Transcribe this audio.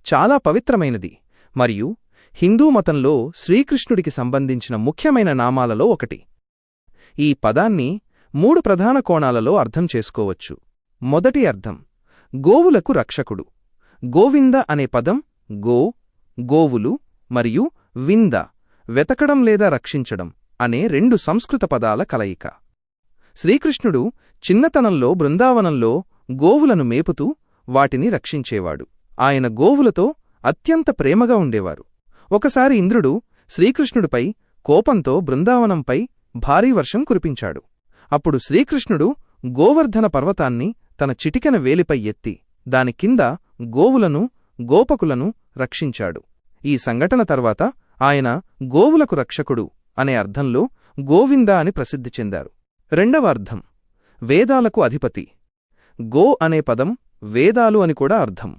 చాలా పవిత్రమైనది మరియు హిందూ మతంలో శ్రీకృష్ణుడికి సంబంధించిన ముఖ్యమైన నామాలలో ఒకటి. ఈ పదాన్ని 3 ప్రధాన కోణాలలో అర్థం చేసుకోవచ్చు. మొదటి అర్థం గోవులకు రక్షకుడు. గోవింద అనే పదం గో, గోవులు మరియు వింద వెతకడం లేదా రక్షించడం అనే 2 సంస్కృత పదాల కలయిక. శ్రీకృష్ణుడు చిన్నతనంలో బృందావనంలో గోవులను మేపుతూ వాటిని రక్షించేవాడు. ఆయన గోవులతో అత్యంత ప్రేమగా ఉండేవారు. ఒకసారి ఇంద్రుడు శ్రీకృష్ణుడిపై కోపంతో బృందావనంపై భారీ వర్షం కురిపించాడు. అప్పుడు శ్రీకృష్ణుడు గోవర్ధన పర్వతాన్ని తన చిటికెన వేలిపై ఎత్తి దాని కింద గోవులను, గోపకులను రక్షించాడు. ఈ సంఘటన తర్వాత ఆయన గోవులకు రక్షకుడు అనే అర్థంలో గోవింద అని ప్రసిద్ధి చెందారు. రెండవ అర్థం వేదాలకు అధిపతి. గో అనే పదం వేదాలు అని కూడా అర్థం.